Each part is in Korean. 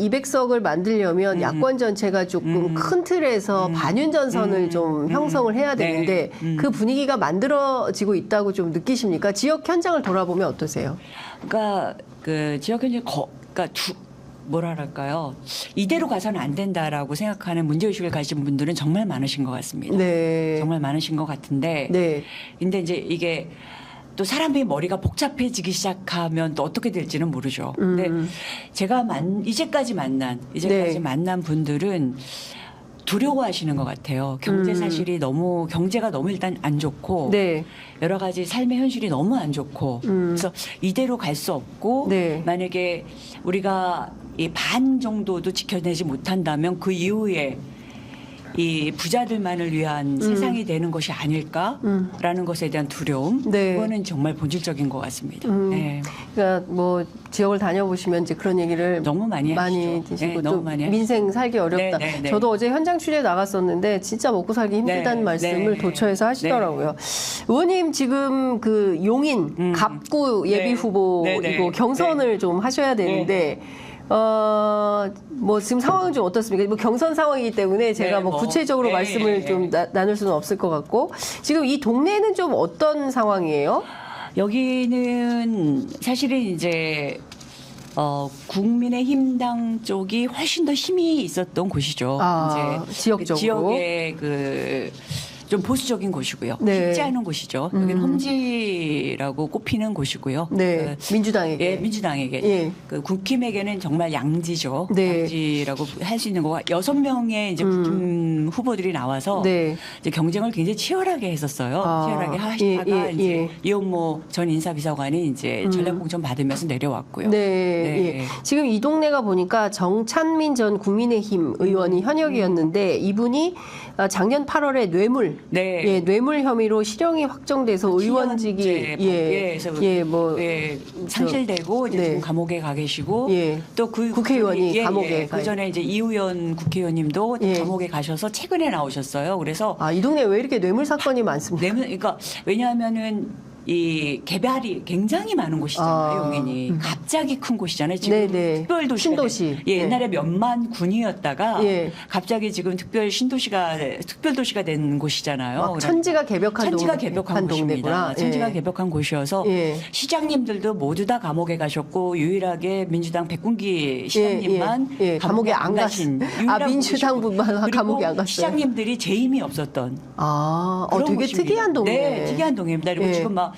200석을 만들려면 야권 전체가 조금 큰 틀에서 반윤 전선을 좀 형성을 해야 되는데 그 분위기가 만들어지고 있다고 좀 느끼십니까? 지역 현장을 돌아보면 어떠세요? 그러니까 그 지역 현장 그러니까 뭐랄까요? 이대로 가서는 안 된다라고 생각하는 문제의식을 가진 분들은 정말 많으신 것 같습니다. 네. 정말 많으신 것 같은데. 네. 근데 이제 이게 또 사람의 머리가 복잡해지기 시작하면 또 어떻게 될지는 모르죠. 근데 제가 이제까지 네. 만난 분들은 두려워하시는 것 같아요. 경제 사실이 너무 경제가 너무 일단 안 좋고 네. 여러 가지 삶의 현실이 너무 안 좋고 그래서 이대로 갈 수 없고 네. 만약에 우리가 이 반 정도도 지켜내지 못한다면 그 이후에 이 부자들만을 위한 세상이 되는 것이 아닐까라는 것에 대한 두려움, 네. 그거는 정말 본질적인 것 같습니다. 네. 그러니까 뭐 지역을 다녀보시면 이제 그런 얘기를 너무 많이 하시죠. 드시고 네, 또 너무 많이 민생 살기 어렵다. 네, 네, 네. 저도 어제 현장 취재 나갔었는데 진짜 먹고 살기 힘들다는 네, 말씀을 네. 도처에서 하시더라고요. 의원님 지금 그 용인 갑구 예비 네. 후보이고 네, 네. 경선을 좀 하셔야 되는데 뭐 지금 상황은 좀 어떻습니까? 뭐 경선 상황이기 때문에 제가 네, 뭐 구체적으로 네, 말씀을 네. 좀 나눌 수는 없을 것 같고 지금 이 동네는 좀 어떤 상황이에요? 여기는 사실은 이제 국민의힘당 쪽이 훨씬 더 힘이 있었던 곳이죠. 아, 이제 지역적으로? 지역의 좀 보수적인 곳이고요. 네. 쉽지 않은 곳이죠. 여기는 험지라고 꼽히는 곳이고요. 네, 민주당에게. 예, 민주당에게. 예. 그 국힘에게는 정말 양지죠. 네. 양지라고 할 수 있는 거가 6명의 이제 국힘 후보들이 나와서 네. 이제 경쟁을 굉장히 치열하게 했었어요. 아, 치열하게 하시다가 예, 이제 예. 이용모 전 인사비서관이 이제 전략공천 받으면서 내려왔고요. 네, 네. 예. 지금 이 동네가 보니까 정찬민 전 국민의힘 의원이 현역이었는데 이분이 작년 8월에 뇌물, 네. 예, 뇌물 혐의로 실형이 확정돼서 의원직이 상실되고 이제 네. 지금 감옥에 가 계시고 예. 또 그 국회의원이 감옥에 가 그 전에 이제 이우연 국회의원님도 예. 감옥에 가셔서 최근에 나오셨어요. 그래서 이 동네 왜 이렇게 뇌물 사건이 많습니까? 그러니까 왜냐하면은 이 개발이 굉장히 많은 곳이잖아요, 용인이. 갑자기 큰 곳이잖아요. 지금 네네. 특별도시. 신도시. 예, 네. 옛날에 몇만 군이었다가 예. 갑자기 지금 특별도시가 된 곳이잖아요. 막 천지가 개벽한 개벽한 동네구나. 곳입니다. 천지가 예. 개벽한 곳이어서 예. 시장님들도 모두 다 감옥에 가셨고 유일하게 민주당 백군기 시장님만 예. 감옥에 안 가신 갔- 민주당 분만 그리고 감옥에 안 갔어요. 시장님들이 재임이 없었던 그런 되게 곳입니다. 특이한 동네. 네, 특이한 동네입니다. 그리고 예. 지금 막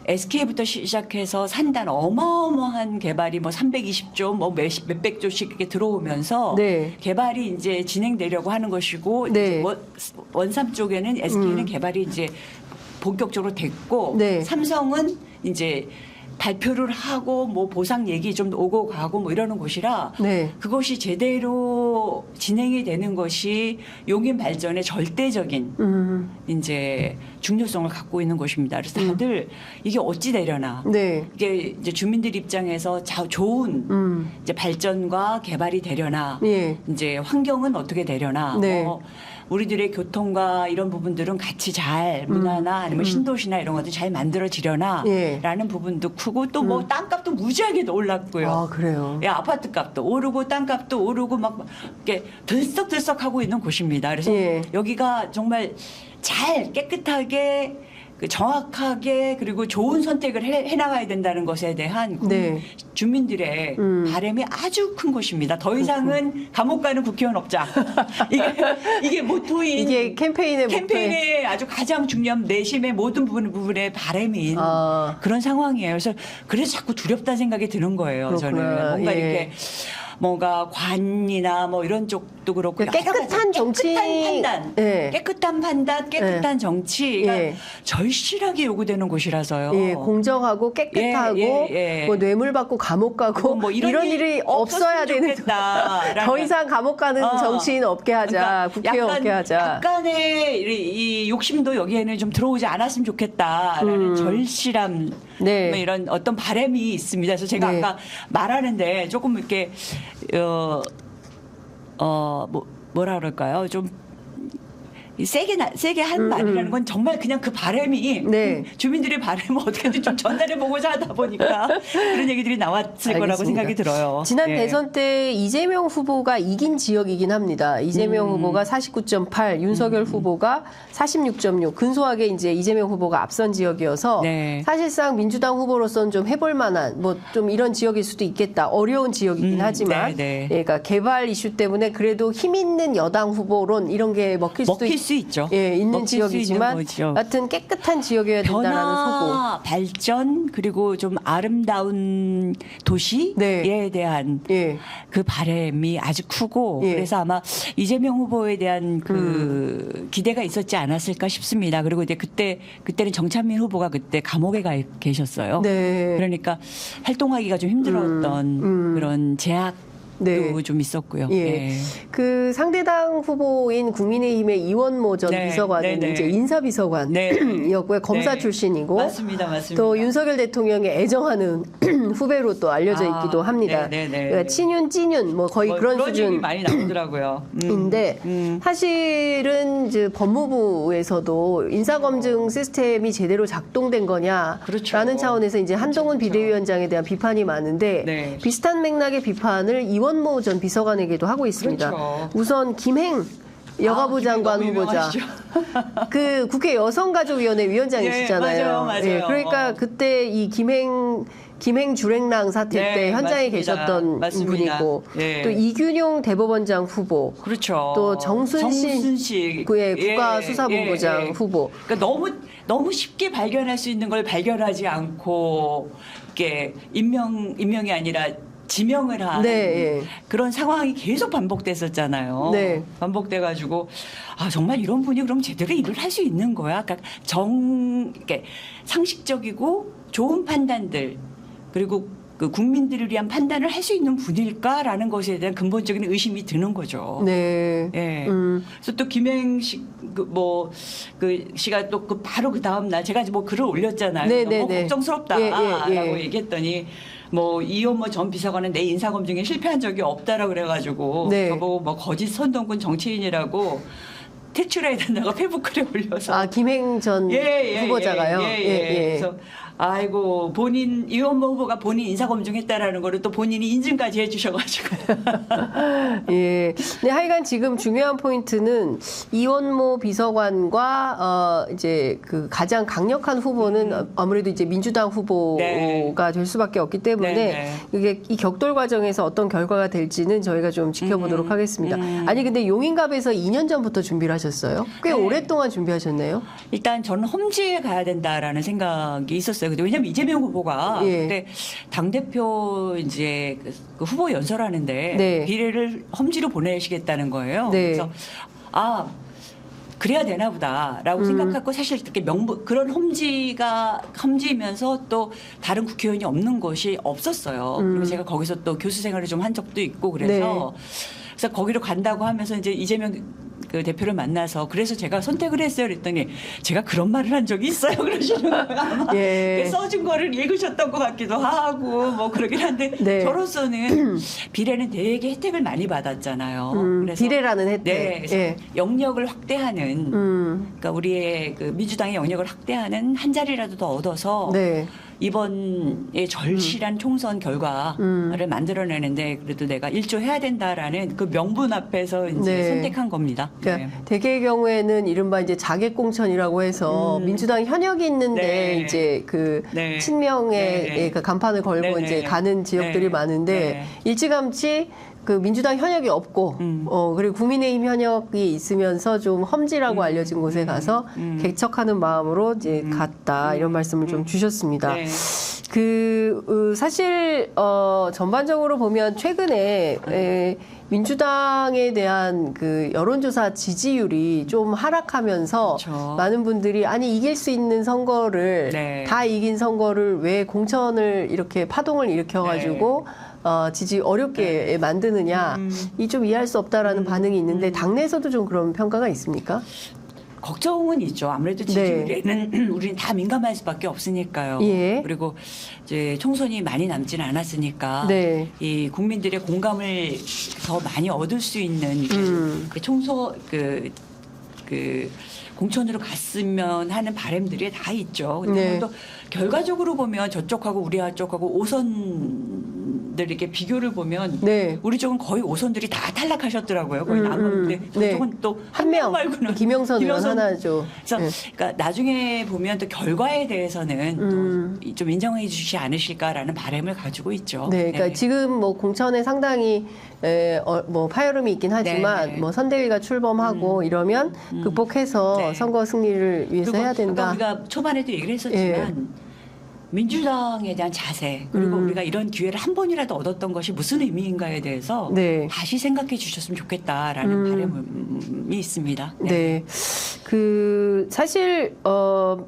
SK부터 시작해서 산단 어마어마한 개발이 뭐 320조 뭐 몇백 조씩 이렇게 들어오면서 네. 개발이 이제 진행되려고 하는 것이고 네. 이제 원삼 쪽에는 SK는 개발이 이제 본격적으로 됐고 네. 삼성은 이제 발표를 하고 뭐 보상 얘기 좀 오고 가고 뭐 이러는 곳이라 네. 그것이 제대로 진행이 되는 것이 용인 발전의 절대적인 이제 중요성을 갖고 있는 곳입니다. 그래서 다들 이게 어찌 되려나 네. 이게 이제 주민들 입장에서 좋은 이제 발전과 개발이 되려나 예. 이제 환경은 어떻게 되려나 네. 뭐 우리들의 교통과 이런 부분들은 같이 잘 문화나 아니면 신도시나 이런 것들 잘 만들어지려나 예. 라는 부분도 크고 또 뭐 땅값도 무지하게 올랐고요. 그래요. 예, 아파트 값도 오르고 땅값도 오르고 막 이렇게 들썩들썩하고 있는 곳입니다. 그래서 예. 여기가 정말 잘 깨끗하게 정확하게 그리고 좋은 선택을 해나가야 된다는 것에 대한 네. 주민들의 바람이 아주 큰 곳입니다. 더 이상은 감옥 가는 국회의원 없자. 이게 모토인 이게 캠페인의 캠페인의 아주 가장 중요한 내심의 모든 부분의 바람인 그런 상황이에요. 그래서 자꾸 두렵다는 생각이 드는 거예요. 그렇구나. 저는 뭔가 예. 이렇게 뭔가 관이나 뭐 이런 쪽도 그렇고 깨끗한 정치, 판단, 예. 깨끗한 판단, 깨끗한 정치가 예. 절실하게 요구되는 곳이라서요. 예, 공정하고 깨끗하고 예. 뭐 뇌물 받고 감옥 가고 뭐 이런 일이 없어야 되는 더 이상 감옥 가는 정치인 없게 하자. 그러니까 국회의원 없게 하자. 약간의 이 욕심도 여기에는 좀 들어오지 않았으면 좋겠다라는 절실함 네. 뭐 이런 어떤 바람이 있습니다. 그래서 제가 네. 아까 말하는데 조금 이렇게 뭐라 그럴까요? 좀 세게 한 말이라는 건 정말 그냥 그 바람이 네. 주민들의 바람을 어떻게든 좀 전달해 보고자 하다 보니까 그런 얘기들이 나왔을 거라고 알겠습니다. 생각이 들어요. 지난 예. 대선 때 이재명 후보가 이긴 지역이긴 합니다. 이재명 후보가 49.8, 윤석열 후보가 46.6, 근소하게 이제 이재명 후보가 앞선 지역이어서 네. 사실상 민주당 후보로서는 좀 해볼 만한 뭐 좀 이런 지역일 수도 있겠다. 어려운 지역이긴 하지만, 네. 예, 그러니까 개발 이슈 때문에 그래도 힘 있는 여당 후보론 이런 게 먹힐 수 있죠. 예, 있는 먹힐 수 지역이지만 있는 거죠. 하여튼 깨끗한 지역이어야 된다라는 소구. 변화, 발전 그리고 좀 아름다운 도시에 네. 대한 예. 그 바람이 아주 크고 예. 그래서 아마 이재명 후보에 대한 그 기대가 있었지 않았을까 싶습니다. 그리고 이제 그때는 정찬민 후보가 그때 감옥에 가 계셨어요. 네. 그러니까 활동하기가 좀 힘들었던 그런 제약도 네. 좀 있었고요. 예. 그 상대당 후보인 국민의힘의 이원모 전 네. 비서관은 네. 이제 인사비서관이었고요. 검사 네. 출신이고 맞습니다. 또 윤석열 대통령의 애정하는 후배로 또 알려져 있기도 합니다. 네. 그러니까 친윤, 찐윤 뭐 거의 그런 얘기 수준. 많이 나오더라고요. 인데 사실은 이제 법무부에서도 인사검증 시스템이 제대로 작동된 거냐라는 그렇죠. 차원에서 이제 한동훈 비대위원장에 대한 비판이 많은데 네. 비슷한 맥락의 비판을 이원모 전 비서관에게도 하고 있습니다. 그렇죠. 우선 김행 여가부 장관 김행 너무 후보자 유명하시죠. 그 국회 여성가족위원회 위원장이시잖아요. 예, 맞아요. 예, 그러니까 그때 이 김행 주랭랑 사태 네, 때 현장에 맞습니다. 계셨던 맞습니다. 분이고 예. 또 이균용 대법원장 후보 그렇죠. 또 정순신 그의 국가수사본부장 후보. 그러니까 너무 쉽게 발견할 수 있는 걸 발견하지 않고 이게 임명이 아니라 지명을 한 네, 예. 그런 상황이 계속 반복됐었잖아요. 네. 반복돼가지고 정말 이런 분이 그럼 제대로 일을 할 수 있는 거야. 그러니까 이렇게 상식적이고 좋은 판단들 그리고 그 국민들을 위한 판단을 할 수 있는 분일까라는 것에 대한 근본적인 의심이 드는 거죠. 네. 예. 그래서 또 김행식 씨가 또 바로 그 다음 날 제가 뭐 글을 올렸잖아요. 네, 너무 네, 네. 걱정스럽다라고 예. 얘기했더니 뭐 이원모 전 비서관은 내 인사 검증에 실패한 적이 없다라고 그래가지고 네. 저보고 뭐 거짓 선동군 정치인이라고 퇴출해야 된다고 페북글에 올려서 김행 전 후보자가요. 그래서 아이고 이원모 후보가 본인 인사 검증했다라는 거를 또 본인이 인증까지 해주셔가지고 예. 네, 하여간 지금 중요한 포인트는 이원모 비서관과 이제 그 가장 강력한 후보는 아무래도 이제 민주당 후보가 될 수밖에 없기 때문에 이게 이 격돌 과정에서 어떤 결과가 될지는 저희가 좀 지켜보도록 하겠습니다. 아니 근데 용인갑에서 2년 전부터 준비를 하셨어요? 꽤 오랫동안 준비하셨네요. 일단 저는 험지에 가야 된다라는 생각이 있었어요. 근데 왜냐면 이재명 후보가 그때 당대표 이제 그 후보 연설하는데 비례를 험지로 보내시겠다는 거예요. 네. 그래서 그래야 되나 보다라고 생각하고 사실 이렇게 그런 험지이면서 또 다른 국회의원이 없는 곳이 없었어요. 그리고 제가 거기서 또 교수 생활을 좀 한 적도 있고 그래서 거기로 간다고 하면서 이제 이재명 그 대표를 만나서 그래서 제가 선택을 했어요. 그랬더니 제가 그런 말을 한 적이 있어요. 그러시는 거예요. 아마 써준 거를 읽으셨던 것 같기도 하고 뭐 그러긴 한데 저로서는 비례는 되게 혜택을 많이 받았잖아요. 그래서 비례라는 혜택. 네, 그래서 영역을 확대하는 그러니까 우리의 그 민주당의 영역을 확대하는 한 자리라도 더 얻어서 이번에 절실한 총선 결과를 만들어내는데 그래도 내가 일조해야 된다라는 그 명분 앞에서 이제 선택한 겁니다. 그러니까 대개의 경우에는 이른바 이제 자객공천이라고 해서 민주당 현역이 있는데 이제 그 친명의 그 간판을 걸고 이제 가는 지역들이 많은데 일찌감치 그 민주당 현역이 없고 그리고 국민의힘 현역이 있으면서 좀 험지라고 알려진 곳에 가서 개척하는 마음으로 이제 갔다 이런 말씀을 좀 주셨습니다. 사실 전반적으로 보면 최근에 민주당에 대한 그 여론조사 지지율이 좀 하락하면서 많은 분들이 아니 이길 수 있는 선거를 다 이긴 선거를 왜 공천을 이렇게 파동을 일으켜가지고 지지 어렵게 만드느냐 이 좀 이해할 수 없다라는 반응이 있는데 당내에서도 좀 그런 평가가 있습니까? 걱정은 있죠. 아무래도 지지율에는 우리는 다 민감할 수밖에 없으니까요. 그리고 이제 총선이 많이 남지는 않았으니까 이 국민들의 공감을 더 많이 얻을 수 있는 그 공천으로 갔으면 하는 바람들이 다 있죠. 근데 네. 또 결과적으로 보면 저쪽하고 우리 쪽하고 오선들 이렇게 비교를 보면 네. 우리 쪽은 거의 오선들이 다 탈락하셨더라고요. 거의 남았는데 저쪽은 또 한 명 말고는 김영선 의원 하나죠. 그래서 네. 그러니까 나중에 보면 또 결과에 대해서는 또 좀 인정해 주시지 않으실까라는 바람을 가지고 있죠. 네, 그러니까 지금 뭐 공천에 상당히 뭐 파열음이 있긴 하지만 네. 뭐 선대위가 출범하고 이러면 극복해서 네. 선거 승리를 위해서 그리고 해야 된다. 아까 우리가 초반에도 얘기를 했었지만 민주당에 대한 자세 그리고 우리가 이런 기회를 한 번이라도 얻었던 것이 무슨 의미인가에 대해서 네. 다시 생각해 주셨으면 좋겠다라는 바람이 있습니다. 네, 그 사실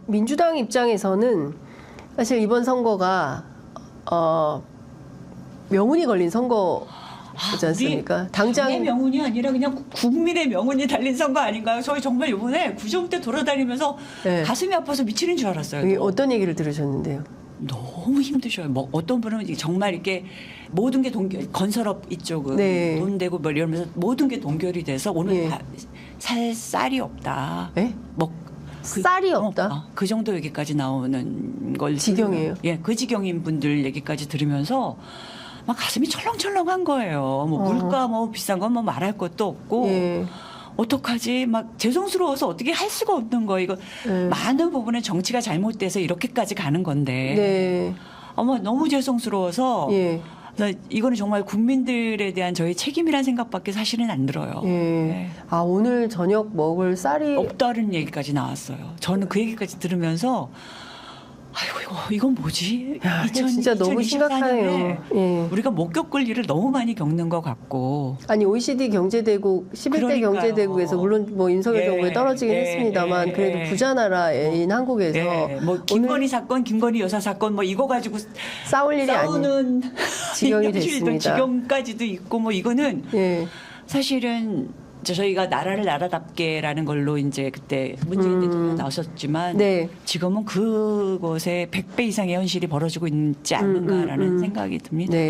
민주당 입장에서는 사실 이번 선거가 명운이 걸린 선거지 않습니까? 당의 명운이 아니라 그냥 국민의 명운이 달린 선거 아닌가요? 저희 정말 이번에 구정대 돌아다니면서 네. 가슴이 아파서 미치는 줄 알았어요. 이게 또. 어떤 얘기를 들으셨는데요? 너무 힘드셔요. 뭐 어떤 분은 정말 이렇게 모든 게 건설업 이쪽은 네. 돈 되고 뭐 이러면서 모든 게 동결이 돼서 오늘 예. 살 쌀이 없다. 네? 그, 쌀이 없다? 그 정도 얘기까지 나오는 걸 지경이에요? 예, 그 지경인 분들 얘기까지 들으면서 막 가슴이 철렁철렁한 거예요. 뭐 물가 뭐 비싼 건 뭐 말할 것도 없고. 예. 어떡하지? 막 죄송스러워서 어떻게 할 수가 없는 거예요. 이거 많은 부분에 정치가 잘못돼서 이렇게까지 가는 건데. 네. 어머 너무 죄송스러워서 예. 이거는 정말 국민들에 대한 저희 책임이라는 생각밖에 사실은 안 들어요. 예. 네. 아, 오늘 저녁 먹을 쌀이 없다는 얘기까지 나왔어요. 저는 그 얘기까지 들으면서 아이고 이건 뭐지? 야, 진짜 너무 2024년에 심각하네요. 예. 우리가 못 겪을 일을 너무 많이 겪는 것 같고. 아니 OECD 경제대국 11대 그러니까요. 경제대국에서 물론 뭐 윤석열 예, 정부에 떨어지긴 예, 했습니다만 예, 그래도 예. 부자 나라인 한국에서 예, 뭐 김건희 사건, 김건희 여사 사건 뭐 이거 가지고 싸울 일이 아닌 싸우는 지경이 현실도 됐습니다. 지경까지도 있고 뭐 이거는 예. 사실은 저희가 나라를 나라답게라는 걸로 이제 그때 문재인 대통령 나오셨지만 네. 지금은 그곳에 100배 이상의 현실이 벌어지고 있지 않는가라는 생각이 듭니다. 네.